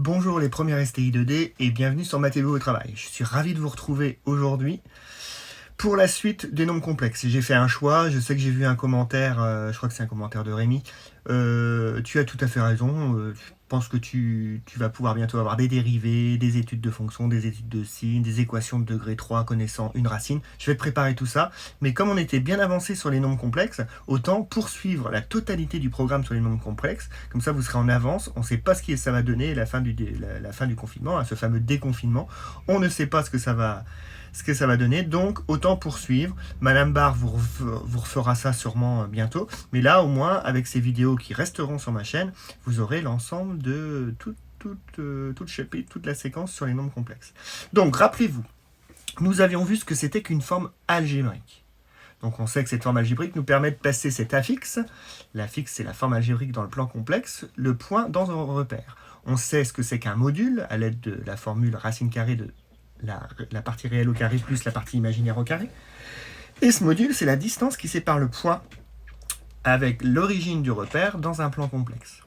Bonjour les premiers STI 2D et bienvenue sur Mathéo au travail. Je suis ravi de vous retrouver aujourd'hui pour la suite des nombres complexes. J'ai fait un choix, je sais que j'ai vu un commentaire, je crois que c'est un commentaire de Rémi. Tu as tout à fait raison, je pense que tu vas pouvoir bientôt avoir des dérivés, des études de fonctions, des études de signes, des équations de degré 3 connaissant une racine. Je vais te préparer tout ça, mais comme on était bien avancé sur les nombres complexes, autant poursuivre la totalité du programme sur les nombres complexes, comme ça vous serez en avance, on ne sait pas ce que ça va donner la fin du confinement, hein, ce fameux déconfinement, on ne sait pas ce que ça va donner, donc autant poursuivre. Madame Barre vous refera ça sûrement bientôt, mais là au moins avec ces vidéos qui resteront sur ma chaîne, vous aurez l'ensemble de tout le chapitre, toute la séquence sur les nombres complexes. Donc rappelez-vous, nous avions vu ce que c'était qu'une forme algébrique. Donc on sait que cette forme algébrique nous permet de passer cet affixe. L'affixe c'est la forme algébrique dans le plan complexe, le point dans un repère. On sait ce que c'est qu'un module à l'aide de la formule racine carrée de la partie réelle au carré plus la partie imaginaire au carré. Et ce module, c'est la distance qui sépare le point avec l'origine du repère dans un plan complexe.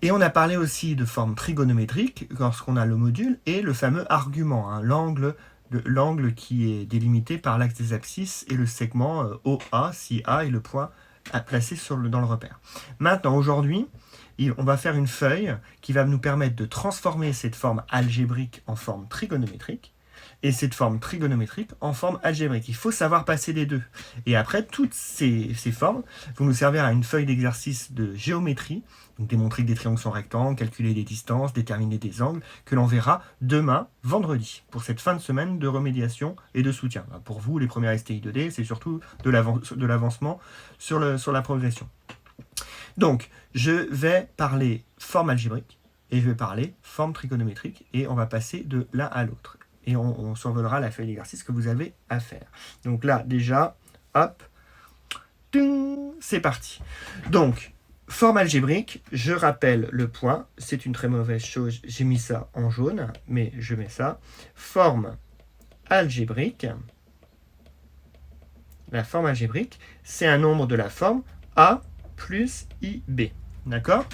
Et on a parlé aussi de forme trigonométrique lorsqu'on a le module et le fameux argument, hein, l'angle qui est délimité par l'axe des abscisses et le segment OA, si A est le point à placer dans le repère. Maintenant, aujourd'hui, on va faire une feuille qui va nous permettre de transformer cette forme algébrique en forme trigonométrique et cette forme trigonométrique en forme algébrique. Il faut savoir passer les deux. Et après, toutes ces formes vont nous servir à une feuille d'exercice de géométrie, donc démontrer que des triangles sont rectangles, calculer les distances, déterminer des angles, que l'on verra demain, vendredi, pour cette fin de semaine de remédiation et de soutien. Pour vous, les premières STI 2D, c'est surtout de l'avancement sur la progression. Donc, je vais parler forme algébrique et je vais parler forme trigonométrique et on va passer de l'un à l'autre. Et on survolera la feuille d'exercice que vous avez à faire. Donc là, déjà, hop, c'est parti. Donc, forme algébrique, je rappelle le point, c'est une très mauvaise chose, j'ai mis ça en jaune, mais je mets ça. Forme algébrique, la forme algébrique, c'est un nombre de la forme A plus IB. D'accord ?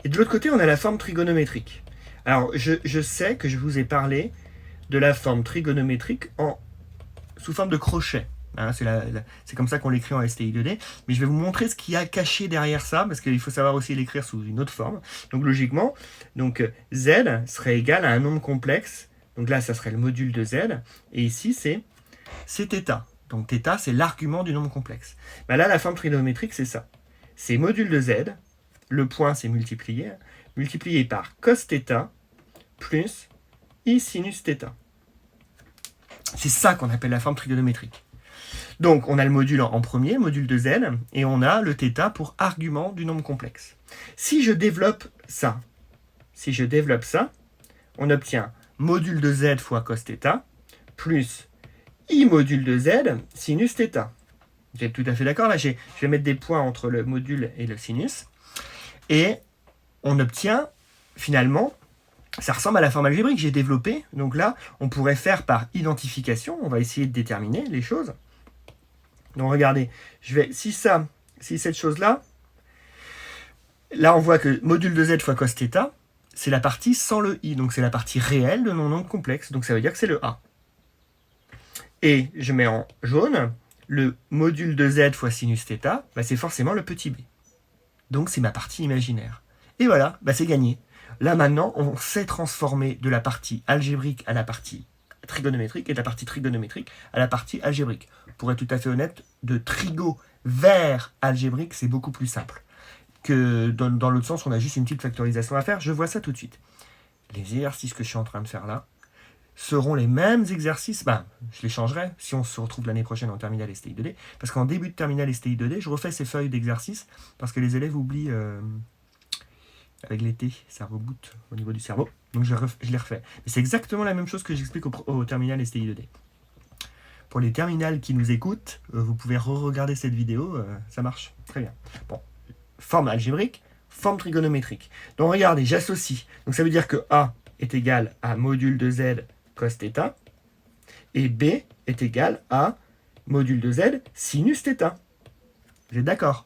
Et de l'autre côté, on a la forme trigonométrique. Alors, je sais que je vous ai parlé de la forme trigonométrique sous forme de crochet. Hein, c'est comme ça qu'on l'écrit en STI 2D. Mais je vais vous montrer ce qu'il y a caché derrière ça, parce qu'il faut savoir aussi l'écrire sous une autre forme. Donc, logiquement, Z serait égal à un nombre complexe. Donc là, ça serait le module de Z. Et ici, c'est θ. Donc θ, c'est l'argument du nombre complexe. Ben là, la forme trigonométrique, c'est ça. C'est module de Z, le point, c'est multiplié par cos θ plus I sinus θ. C'est ça qu'on appelle la forme trigonométrique. Donc, on a le module en premier, module de Z, et on a le θ pour argument du nombre complexe. Si je développe ça, on obtient module de Z fois cos θ plus I module de Z sinus θ. Vous êtes tout à fait d'accord là, je vais mettre des points entre le module et le sinus. Et on obtient, finalement, ça ressemble à la forme algébrique que j'ai développée. Donc là, on pourrait faire par identification. On va essayer de déterminer les choses. Donc regardez, si cette chose-là, là on voit que module de Z fois cos θ, c'est la partie sans le I. Donc c'est la partie réelle de mon nombre complexe. Donc ça veut dire que c'est le A. Et je mets en jaune, le module de Z fois sinus θ, bah c'est forcément le petit b. Donc c'est ma partie imaginaire. Et voilà, bah c'est gagné. Là maintenant, on sait transformer de la partie algébrique à la partie trigonométrique et de la partie trigonométrique à la partie algébrique. Pour être tout à fait honnête, de trigo vers algébrique, c'est beaucoup plus simple. Que dans l'autre sens, on a juste une petite factorisation à faire. Je vois ça tout de suite. Les exercices que je suis en train de faire là seront les mêmes exercices, je les changerai si on se retrouve l'année prochaine en terminale STI 2D, parce qu'en début de terminale STI 2D, je refais ces feuilles d'exercices, parce que les élèves oublient, avec l'été, ça reboot au niveau du cerveau, donc je les refais. Mais c'est exactement la même chose que j'explique au terminal STI 2D. Pour les terminales qui nous écoutent, vous pouvez re-regarder cette vidéo, ça marche très bien. Bon, forme algébrique, forme trigonométrique. Donc regardez, j'associe, donc ça veut dire que A est égal à module de Z cos θ, et B est égal à module de Z sinus θ. Vous êtes d'accord ?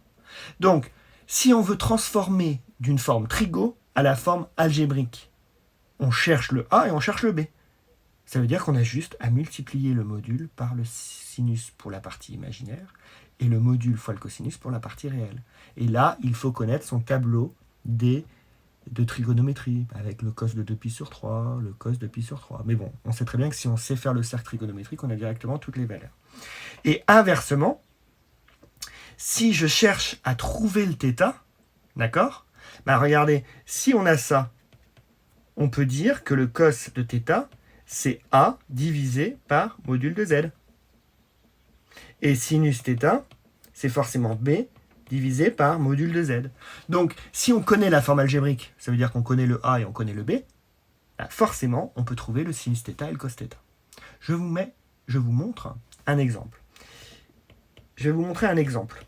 Donc, si on veut transformer d'une forme trigo à la forme algébrique. On cherche le A et on cherche le B. Ça veut dire qu'on a juste à multiplier le module par le sinus pour la partie imaginaire et le module fois le cosinus pour la partie réelle. Et là, il faut connaître son tableau de trigonométrie, avec le cos de 2π sur 3, le cos de π sur 3. Mais bon, on sait très bien que si on sait faire le cercle trigonométrique, on a directement toutes les valeurs. Et inversement, si je cherche à trouver le θ, d'accord, regardez, si on a ça, on peut dire que le cos de θ, c'est A divisé par module de Z. Et sinus θ, c'est forcément B divisé par module de Z. Donc, si on connaît la forme algébrique, ça veut dire qu'on connaît le A et on connaît le B, forcément, on peut trouver le sinus θ et le cos θ. Je vous montre un exemple. Je vais vous montrer un exemple.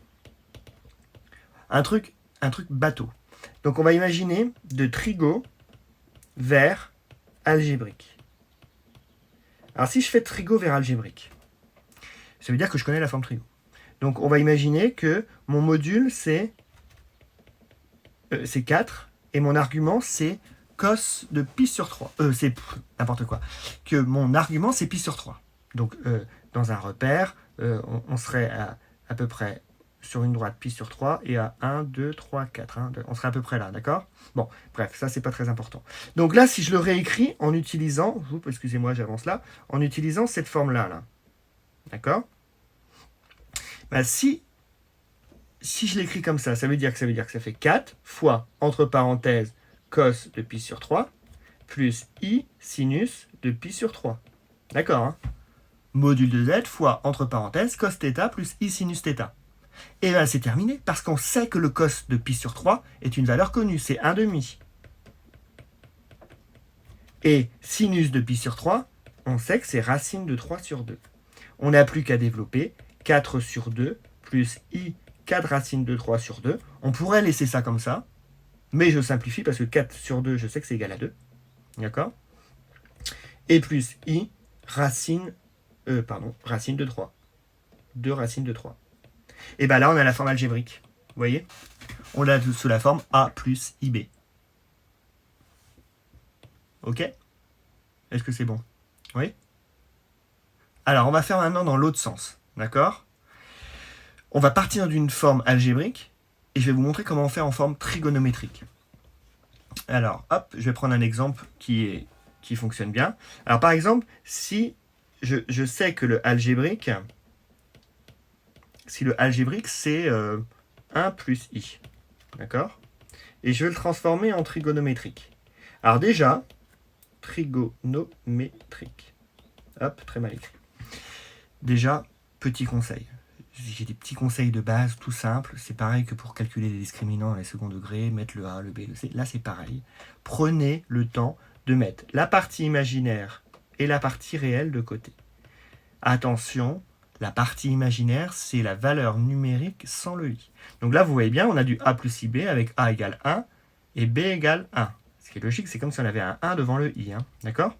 Un truc bateau. Donc, on va imaginer de trigo vers algébrique. Alors, si je fais trigo vers algébrique, ça veut dire que je connais la forme trigo. Donc, on va imaginer que mon module, c'est 4, et mon argument, c'est cos de π sur 3. C'est n'importe quoi. Que mon argument, c'est π sur 3. Donc, dans un repère, on serait à peu près sur une droite π sur 3 et à 1, 2, 3, 4. On serait à peu près là, d'accord? Bon, bref, ça, c'est pas très important. Donc là, si je le réécris en utilisant, excusez-moi, j'avance là, en utilisant cette forme-là, là. D'accord? Si je l'écris comme ça veut dire que ça fait 4 fois, entre parenthèses, cos de π sur 3, plus i sinus de π sur 3. D'accord, hein? Module de z fois, entre parenthèses, cos θ plus i sinus θ. Et bien, c'est terminé, parce qu'on sait que le cos de π sur 3 est une valeur connue, c'est 1/2. Et sinus de π sur 3, on sait que c'est racine de 3 sur 2. On n'a plus qu'à développer 4 sur 2 plus i 4 racine de 3 sur 2. On pourrait laisser ça comme ça, mais je simplifie parce que 4 sur 2, je sais que c'est égal à 2. D'accord? Et plus i racine de 3. 2 racines de 3. Et bien là, on a la forme algébrique. Vous voyez? On l'a sous la forme a plus ib. Ok? Est-ce que c'est bon? Oui? Alors, on va faire maintenant dans l'autre sens. D'accord? On va partir d'une forme algébrique et je vais vous montrer comment on fait en forme trigonométrique. Alors, hop, je vais prendre un exemple qui fonctionne bien. Alors, par exemple, si je sais que le algébrique, c'est 1 plus i. D'accord? Et je vais le transformer en trigonométrique. Alors déjà, trigonométrique. Hop, très mal écrit. Déjà, petit conseil. J'ai des petits conseils de base, tout simple. C'est pareil que pour calculer les discriminants à les second degré, mettre le A, le B, le C. Là, c'est pareil. Prenez le temps de mettre la partie imaginaire et la partie réelle de côté. Attention, la partie imaginaire, c'est la valeur numérique sans le i. Donc là, vous voyez bien, on a du A plus IB avec A égale 1 et B égale 1. Ce qui est logique, c'est comme si on avait un 1 devant le i. D'accord?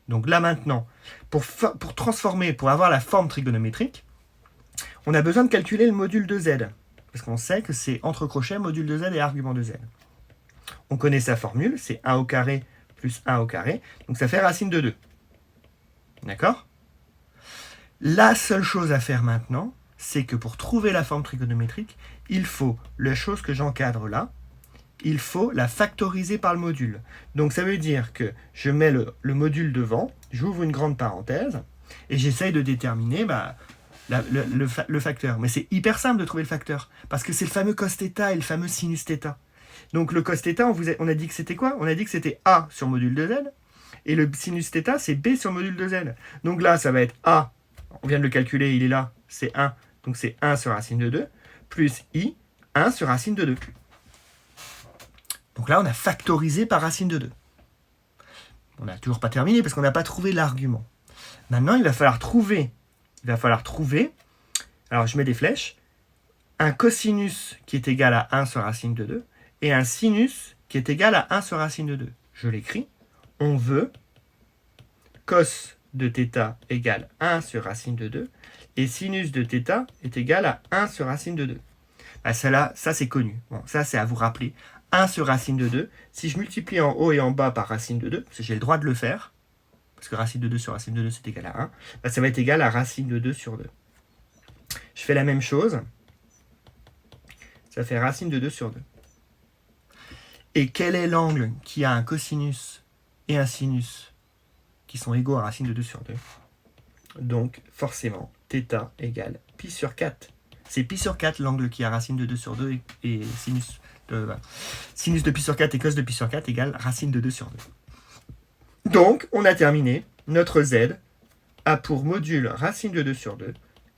Donc là, maintenant, pour transformer, pour avoir la forme trigonométrique, on a besoin de calculer le module de z. Parce qu'on sait que c'est entre crochets module de z et argument de z. On connaît sa formule, c'est 1 au carré plus 1 au carré. Donc ça fait racine de 2. D'accord? La seule chose à faire maintenant, c'est que pour trouver la forme trigonométrique, il faut, la chose que j'encadre là, il faut la factoriser par le module. Donc ça veut dire que je mets le module devant, j'ouvre une grande parenthèse, et j'essaye de déterminer le facteur. Mais c'est hyper simple de trouver le facteur, parce que c'est le fameux cos θ et le fameux sinus θ. Donc le cos θ, on a dit que c'était quoi? On a dit que c'était A sur module de Z, et le sinus θ, c'est B sur module de Z. Donc là, ça va être A, on vient de le calculer, il est là, c'est 1, donc c'est 1 sur racine de 2, plus I, 1 sur racine de 2. Donc là, on a factorisé par racine de 2. On n'a toujours pas terminé parce qu'on n'a pas trouvé l'argument. Maintenant, il va falloir trouver, alors je mets des flèches, un cosinus qui est égal à 1 sur racine de 2 et un sinus qui est égal à 1 sur racine de 2. Je l'écris. On veut cos de θ égale 1 sur racine de 2 et sinus de θ est égal à 1 sur racine de 2. Ça c'est connu. Bon, ça, c'est à vous rappeler. 1 sur racine de 2. Si je multiplie en haut et en bas par racine de 2, parce que j'ai le droit de le faire, parce que racine de 2 sur racine de 2, c'est égal à 1, bah, ça va être égal à racine de 2 sur 2. Je fais la même chose. Ça fait racine de 2 sur 2. Et quel est l'angle qui a un cosinus et un sinus qui sont égaux à racine de 2 sur 2? Donc, forcément, θ égale pi sur 4. C'est pi sur 4 l'angle qui a racine de 2 sur 2 et sinus de pi sur 4 et cos de pi sur 4 égale racine de 2 sur 2. Donc, on a terminé. Notre z a pour module racine de 2 sur 2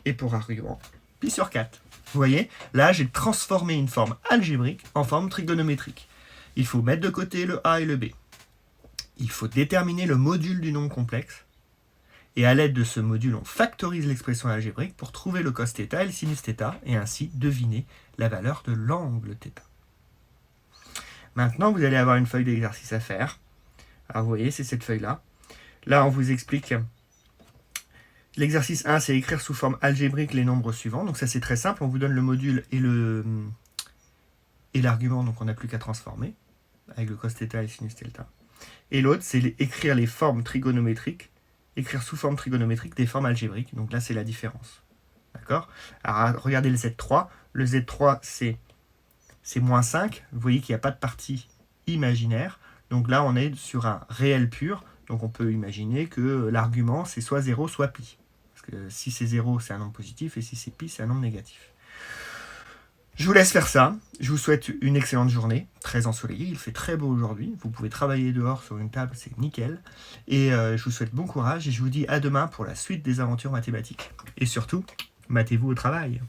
et pour argument pi sur 4. Vous voyez, là, j'ai transformé une forme algébrique en forme trigonométrique. Il faut mettre de côté le a et le b. Il faut déterminer le module du nombre complexe. Et à l'aide de ce module, on factorise l'expression algébrique pour trouver le cos θ et le sinus θ et ainsi deviner la valeur de l'angle θ. Maintenant, vous allez avoir une feuille d'exercice à faire. Alors, vous voyez, c'est cette feuille-là. Là, on vous explique. L'exercice 1, c'est écrire sous forme algébrique les nombres suivants. Donc ça, c'est très simple. On vous donne le module et l'argument, donc on n'a plus qu'à transformer avec le cos θ et le sinus θ. Et l'autre, c'est écrire les formes trigonométriques, écrire sous forme trigonométrique des formes algébriques. Donc là, c'est la différence. D'accord? Alors, regardez le Z3. Le Z3, c'est moins 5. Vous voyez qu'il n'y a pas de partie imaginaire. Donc là, on est sur un réel pur. Donc on peut imaginer que l'argument, c'est soit 0, soit pi. Parce que si c'est 0, c'est un nombre positif, et si c'est pi, c'est un nombre négatif. Je vous laisse faire ça. Je vous souhaite une excellente journée, très ensoleillée. Il fait très beau aujourd'hui. Vous pouvez travailler dehors sur une table, c'est nickel. Et je vous souhaite bon courage et je vous dis à demain pour la suite des aventures mathématiques. Et surtout, matez-vous au travail.